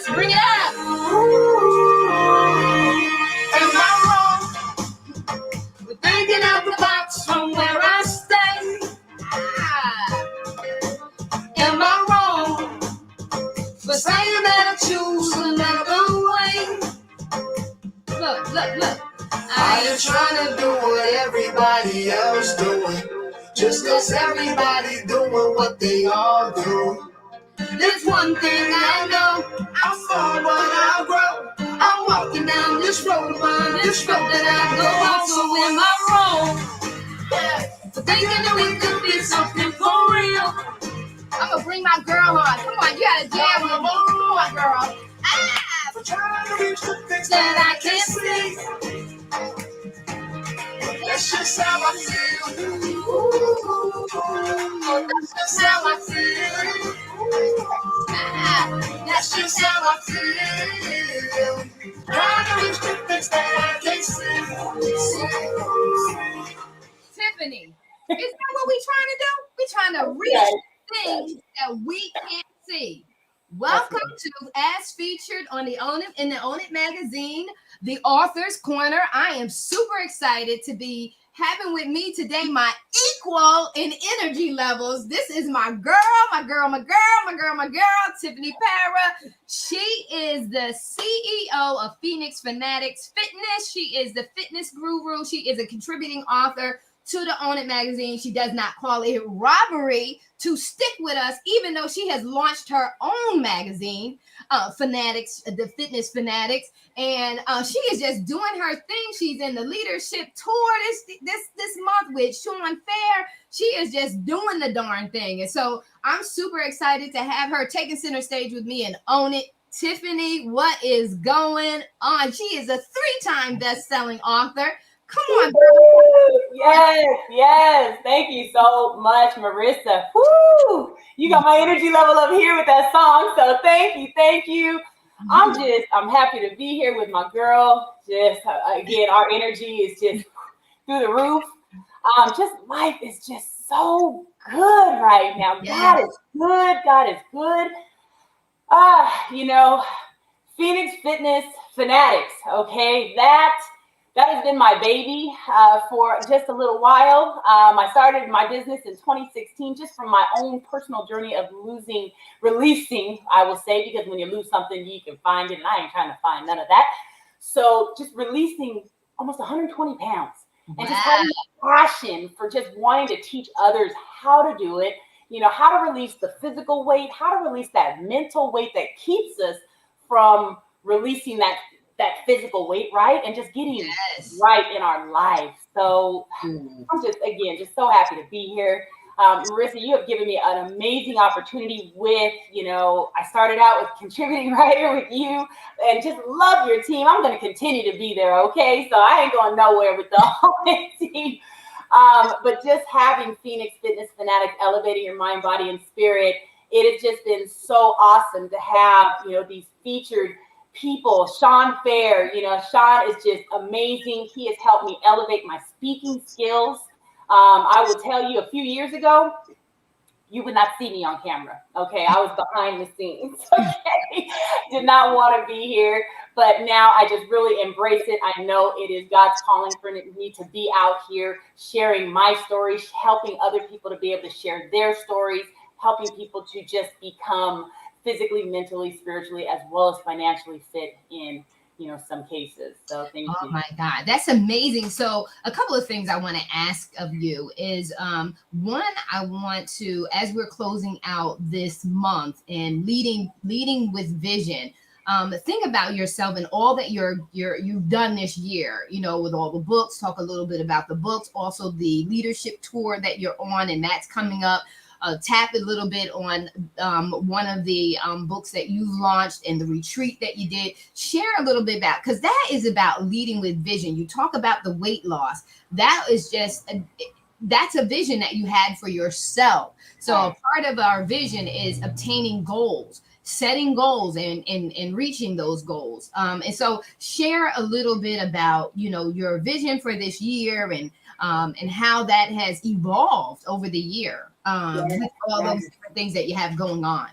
Yes, bring it up. Am I wrong? We're thinking out the box from where I stay. Am I wrong for saying that I choose another way? Look. I ain't trying to do what everybody else doing, just cause everybody doing what they all do. There's one thing I know, I'll fall but I'll grow. I'm walking down this road, on this road that I go on. So am I wrong? Yeah, for thinking that we could be something for real. I'm gonna bring my girl on. Come on, you gotta jam with me. Come on, girl. For trying to reach the things that I can't see. That's just how I feel. That's just how I feel. That's just how I feel. Trying to reach the things that I can't see. Tiffany, is that what we trying to do? We trying to reach things that we can't see. Welcome to, as featured on the Own It in the Own It magazine, the Author's Corner. I am super excited to be having with me today my equal in energy levels. This is my girl, Tiffany Parra. She is the CEO of Fanatics Fitness. She is the fitness guru. She is a contributing author to the Own It magazine. She does not call it robbery to stick with us, even though she has launched her own magazine, Fanatics, the Fitness Fanatics, and she is just doing her thing. She's in the leadership tour this month with Sean Fair. She is just doing the darn thing, and so I'm super excited to have her taking center stage with me and Own It. Tiffany, what is going on? She is a 3-time best-selling author. Come on, girl. Yes. Thank you so much, Marissa. Woo! You got my energy level up here with that song. So thank you. I'm happy to be here with my girl. Just again, our energy is just through the roof. Just life is just so good right now. Yes. God is good. Phoenix Fitness Fanatics. Okay, that has been my baby for just a little while. I started my business in 2016 just from my own personal journey of releasing, I will say, because when you lose something, you can find it, and I ain't trying to find none of that. So just releasing almost 120 pounds. Wow. And just having a passion for just wanting to teach others how to do it, how to release the physical weight, how to release that mental weight that keeps us from releasing that physical weight, right? And just getting right in our life. So I'm just so happy to be here. Marissa, you have given me an amazing opportunity with, I started out with contributing writer with you and just love your team. I'm going to continue to be there. Okay. So I ain't going nowhere with the whole team. But just having Phoenix Fitness Fanatics, elevating your mind, body, and spirit, it has just been so awesome to have, these featured people. Sean Fair, Sean is just amazing. He has helped me elevate my speaking skills. I will tell you, a few years ago, you would not see me on camera. Okay, I was behind the scenes. Okay, did not want to be here, but now I just really embrace it. I know it is God's calling for me to be out here sharing my stories, helping other people to be able to share their stories, helping people to just become physically, mentally, spiritually, as well as financially fit in, some cases. So thank you. Oh my God, that's amazing. So a couple of things I want to ask of you is, one, I want to, as we're closing out this month and leading with vision, think about yourself and all that you've done this year, with all the books. Talk a little bit about the books, also the leadership tour that you're on, and that's coming up. Tap a little bit on one of the books that you launched and the retreat that you did. Share a little bit about, because that is about leading with vision. You talk about the weight loss. That is that's a vision that you had for yourself. So a part of our vision is obtaining goals, setting goals and reaching those goals. And so share a little bit about, your vision for this year and how that has evolved over the year with all those different things that you have going on.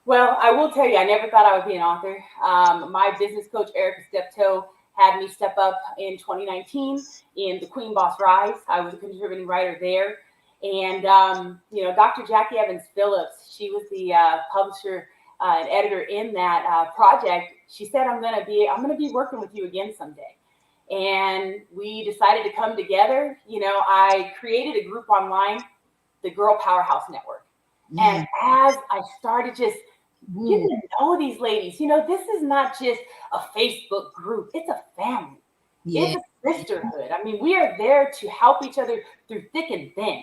Well, I will tell you, I never thought I would be an author. My business coach, Erica Steptoe, had me step up in 2019 in The Queen Boss Rise. I was a contributing writer there. And, Dr. Jackie Evans Phillips, she was the publisher and editor in that project. She said, I'm going to be working with you again someday. And we decided to come together. I created a group online, the Girl Powerhouse Network. And as I started just getting to know these ladies, this is not just a Facebook group, it's a family. Yeah. It's a sisterhood. I mean, we are there to help each other through thick and thin.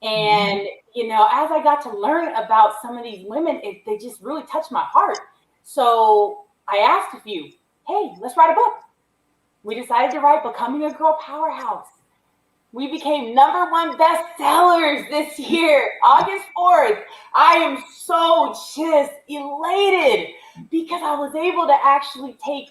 And, as I got to learn about some of these women, they just really touched my heart. So I asked a few, hey, let's write a book. We decided to write Becoming a Girl Powerhouse. We became #1 bestsellers this year, August 4th. I am so just elated because I was able to actually take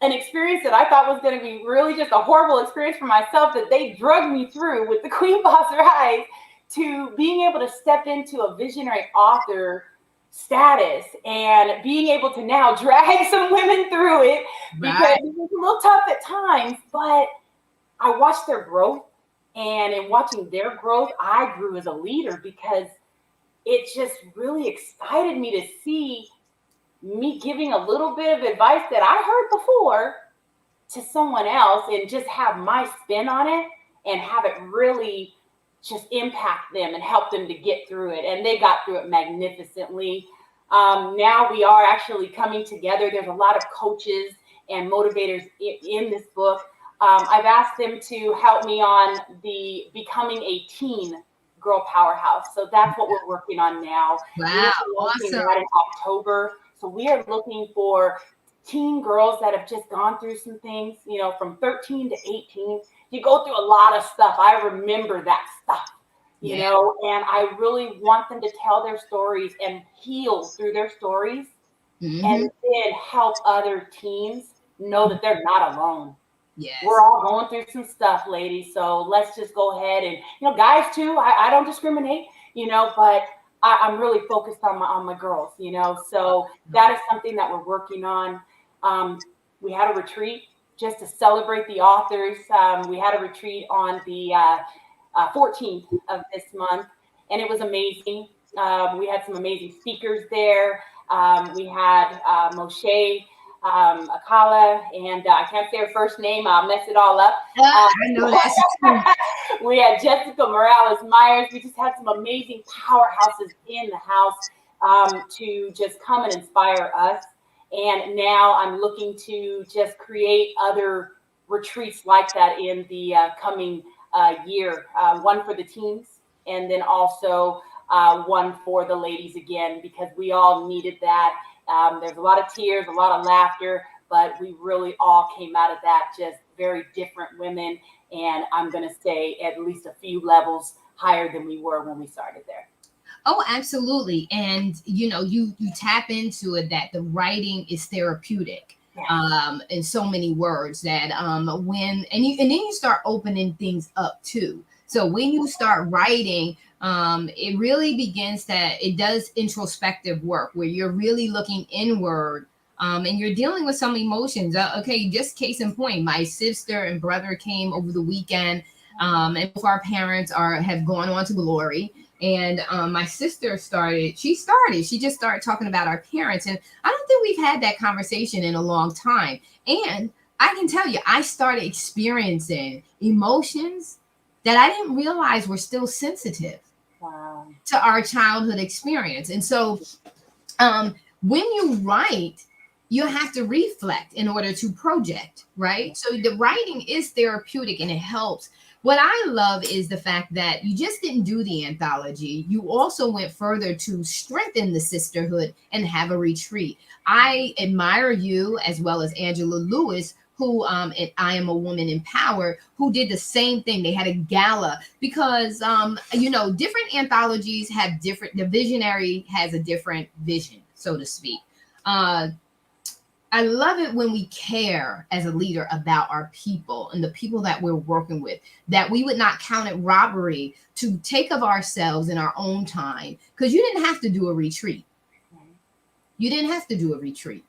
an experience that I thought was going to be really just a horrible experience for myself that they drugged me through with the Queen Boss Rise to being able to step into a visionary author status and being able to now drag some women through it because it was a little tough at times, but I watched their growth. And in watching their growth, I grew as a leader because it just really excited me to see me giving a little bit of advice that I heard before to someone else and just have my spin on it and have it really just impact them and help them to get through it. And they got through it magnificently. Now we are actually coming together. There's a lot of coaches and motivators in this book. I've asked them to help me on the Becoming a Teen Girl Powerhouse. So that's what we're working on now. Wow, awesome. That in October. So we are looking for teen girls that have just gone through some things, from 13 to 18. You go through a lot of stuff. I remember that stuff, and I really want them to tell their stories and heal through their stories and then help other teens know that they're not alone. Yes. We're all going through some stuff, ladies. So let's just go ahead and, guys too. I don't discriminate, but I'm really focused on my girls, So that is something that we're working on. We had a retreat just to celebrate the authors. We had a retreat on the 14th of this month, and it was amazing. We had some amazing speakers there. We had Moshe Akala, and I can't say her first name. I'll mess it all up. I know that's We had Jessica Morales-Myers. We just had some amazing powerhouses in the house to just come and inspire us. And now I'm looking to just create other retreats like that in the coming year. One for the teens, and then also one for the ladies again, because we all needed that. There's a lot of tears, a lot of laughter, but we really all came out of that just very different women. And I'm going to say at least a few levels higher than we were when we started there. Oh, absolutely. And, you tap into it that the writing is therapeutic. Yes. In so many words that and then you start opening things up too. So when you start writing, it really begins it does introspective work where you're really looking inward and you're dealing with some emotions. Okay, just case in point, my sister and brother came over the weekend and both our parents have gone on to glory. And my sister she just started talking about our parents. And I don't think we've had that conversation in a long time. And I can tell you, I started experiencing emotions that I didn't realize were still sensitive to our childhood experience. And so when you write, you have to reflect in order to project, right? So the writing is therapeutic and it helps. What I love is the fact that you just didn't do the anthology. You also went further to strengthen the sisterhood and have a retreat. I admire you as well as Angela Lewis, who I Am a Woman in Power, who did the same thing. They had a gala because, different anthologies have the visionary has a different vision, so to speak. I love it when we care as a leader about our people and the people that we're working with, that we would not count it robbery to take of ourselves in our own time, because you didn't have to do a retreat. You didn't have to do a retreat.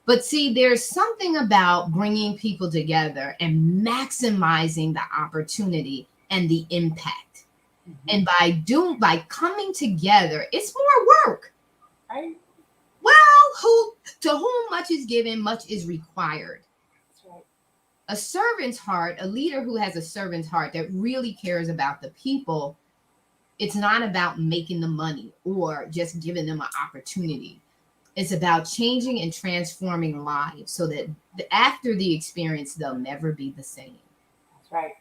But see, there's something about bringing people together and maximizing the opportunity and the impact. And by coming together, it's more work. Right. Well, to whom much is given, much is required. That's right. A servant's heart, a leader who has a servant's heart that really cares about the people, it's not about making the money or just giving them an opportunity. It's about changing and transforming lives so that after the experience, they'll never be the same. That's right.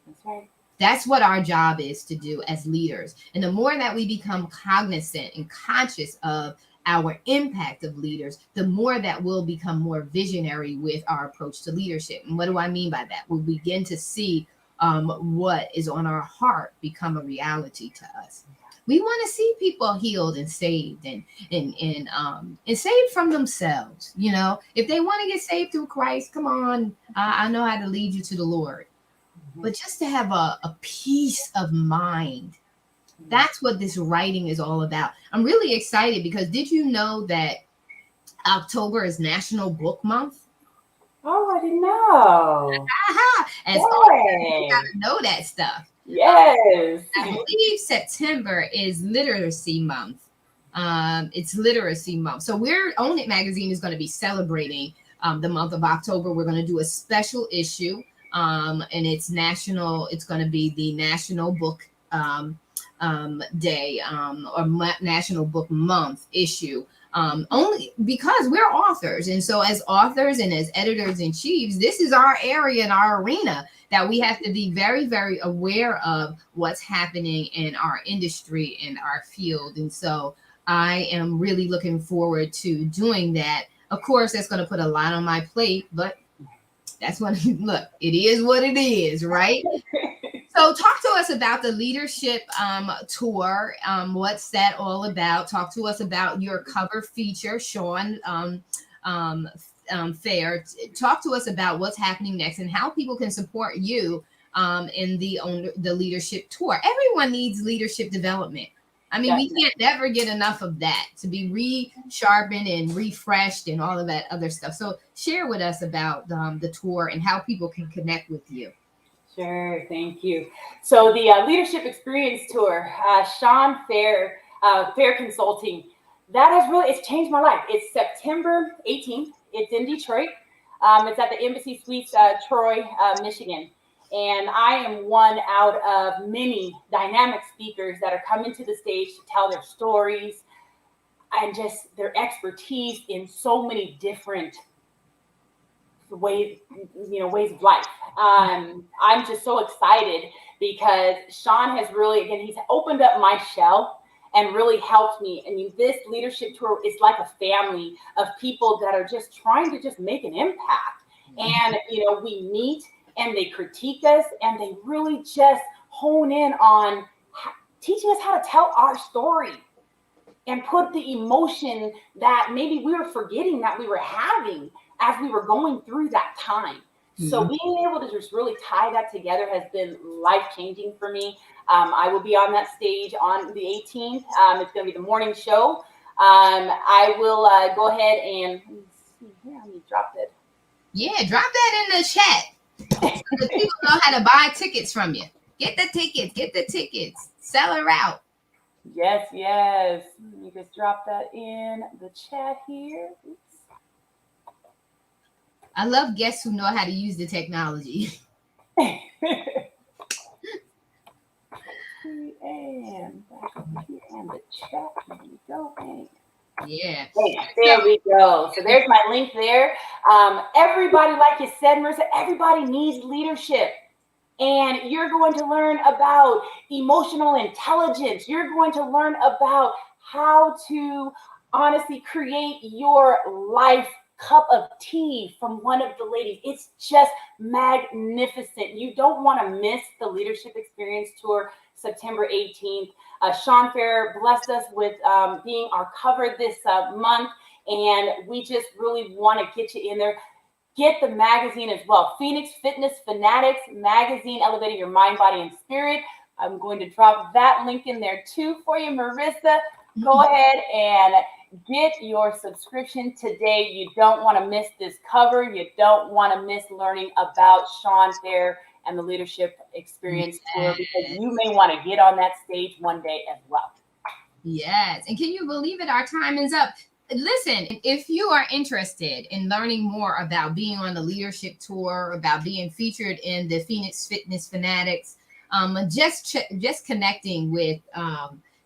That's right. That's what our job is to do as leaders. And the more that we become cognizant and conscious of our impact of leaders, the more that we'll become more visionary with our approach to leadership. And what do I mean by that? We'll begin to see what is on our heart become a reality to us. We want to see people healed and saved and saved from themselves. You know, if they want to get saved through Christ, come on, I know how to lead you to the Lord. But just to have a peace of mind, that's what this writing is all about. I'm really excited because did you know that October is National Book Month? Oh, I didn't know. As you gotta know that stuff. Yes. I believe September is Literacy Month. It's Literacy Month. So Own It magazine is going to be celebrating the month of October. We're going to do a special issue. And it's going to be the National Book Day or National Book Month issue. Only because we're authors. And so as authors and as editors in chiefs, this is our area and our arena that we have to be very, very aware of what's happening in our industry and our field. And so I am really looking forward to doing that. Of course, that's going to put a lot on my plate, but that's what, look, it is what it is, right? So talk to us about the leadership tour. What's that all about? Talk to us about your cover feature, Sean Fair. Talk to us about what's happening next and how people can support you in the leadership tour. Everyone needs leadership development. I mean, we can't never get enough of that, to be resharpened and refreshed and all of that other stuff. So share with us about the tour and how people can connect with you. Sure, thank you. So the Leadership Experience Tour, Sean Fair, Fair Consulting, it's changed my life. It's September 18th. It's in Detroit. It's at the Embassy Suites, Troy, Michigan. And I am one out of many dynamic speakers that are coming to the stage to tell their stories and just their expertise in so many different ways of life. I'm just so excited because Sean has really, again, he's opened up my shell and really helped me. I mean, this leadership tour is like a family of people that are just trying to just make an impact. And, we meet and they critique us and they really just hone in on teaching us how to tell our story and put the emotion that maybe we were forgetting that we were having as we were going through that time. Mm-hmm. So being able to just really tie that together has been life-changing for me. I will be on that stage on the 18th. It's going to be the morning show. I will go ahead and, let me see here, let me drop it. Yeah, drop that in the chat so that people know how to buy tickets from you. Get the tickets, sell her out. Yes. Let me just drop that in the chat here. Oops. I love guests who know how to use the technology. And back over here in the chat. There we go. Yeah. There we go. So there's my link there. Everybody, like you said, Marissa, everybody needs leadership. And you're going to learn about emotional intelligence. You're going to learn about how to honestly create your life cup of tea from one of the ladies. It's just magnificent. You don't want to miss the Leadership Experience Tour, September 18th. Sean Fair blessed us with being our cover this month. And we just really want to get you in there. Get the magazine as well. Phoenix Fitness Fanatics magazine, elevating your mind, body, and spirit. I'm going to drop that link in there too for you, Marissa. Go ahead and get your subscription today. You don't want to miss this cover. You don't want to miss learning about Sean Thayer and the Leadership Experience Tour, because you may want to get on that stage one day as well. Yes. And can you believe it? Our time is up. Listen, if you are interested in learning more about being on the leadership tour, about being featured in the Phoenix Fitness Fanatics, just connecting with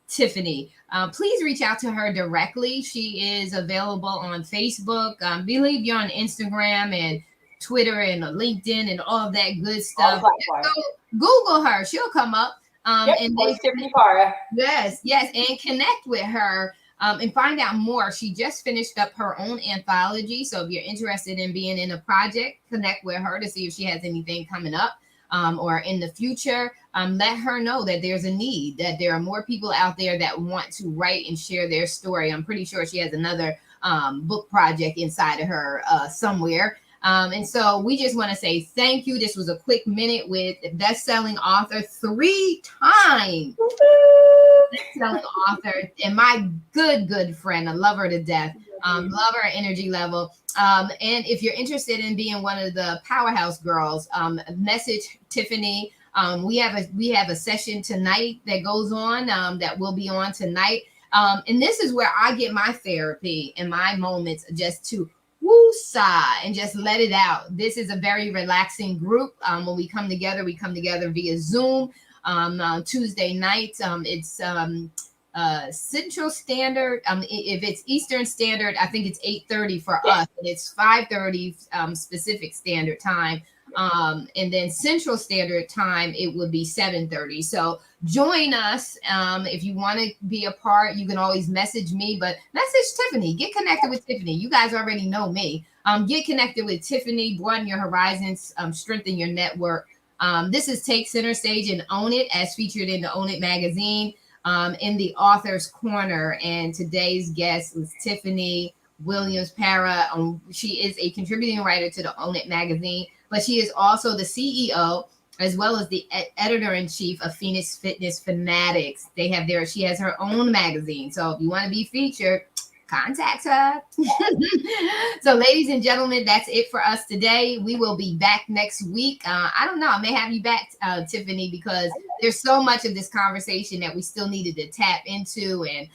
Tiffany, please reach out to her directly. She is available on Facebook. Believe you're on Instagram and Twitter and LinkedIn and all of that good stuff. So Google her; she'll come up. And then Tiffany Parra. Yes, and connect with her and find out more. She just finished up her own anthology, so if you're interested in being in a project, connect with her to see if she has anything coming up or in the future. Let her know that there's a need, that there are more people out there that want to write and share their story. I'm pretty sure she has another book project inside of her somewhere. And so we just want to say thank you. This was a quick minute with best-selling author, 3-time best-selling author, and my good friend. I love her to death. Love her energy level. And if you're interested in being one of the powerhouse girls, message Tiffany. We have a session tonight that goes on that will be on tonight. And this is where I get my therapy and my moments just to woo-sigh and just let it out. This is a very relaxing group. When we come together via Zoom Tuesday nights. It's Central Standard. If it's Eastern Standard, I think it's 8:30 for us, and it's 5:30 Pacific Standard Time. And then Central Standard Time, it would be 7:30. So join us. If you want to be a part, you can always message me, but message Tiffany. Get connected with Tiffany. You guys already know me. Get connected with Tiffany, broaden your horizons, strengthen your network. This is Take Center Stage and Own It, as featured in the Own It magazine, in the Author's Corner. And today's guest was Tiffany Williams Parra. She is a contributing writer to the Own It magazine, but she is also the CEO as well as the editor-in-chief of Phoenix Fitness Fanatics. She has her own magazine. So if you want to be featured, contact her. So ladies and gentlemen, that's it for us today. We will be back next week. I don't know, I may have you back, Tiffany, because there's so much of this conversation that we still needed to tap into and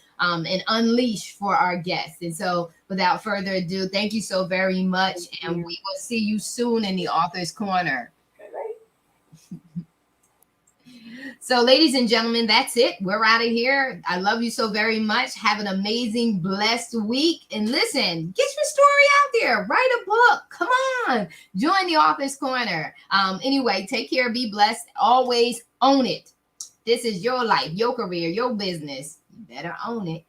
unleash for our guests. And so without further ado, thank you so very much. And we will see you soon in the Author's Corner. So ladies and gentlemen, that's it. We're out of here. I love you so very much. Have an amazing, blessed week. And listen, get your story out there. Write a book. Come on. Join the Author's Corner. Anyway, take care. Be blessed. Always own it. This is your life, your career, your business. You better own it.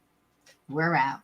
We're out.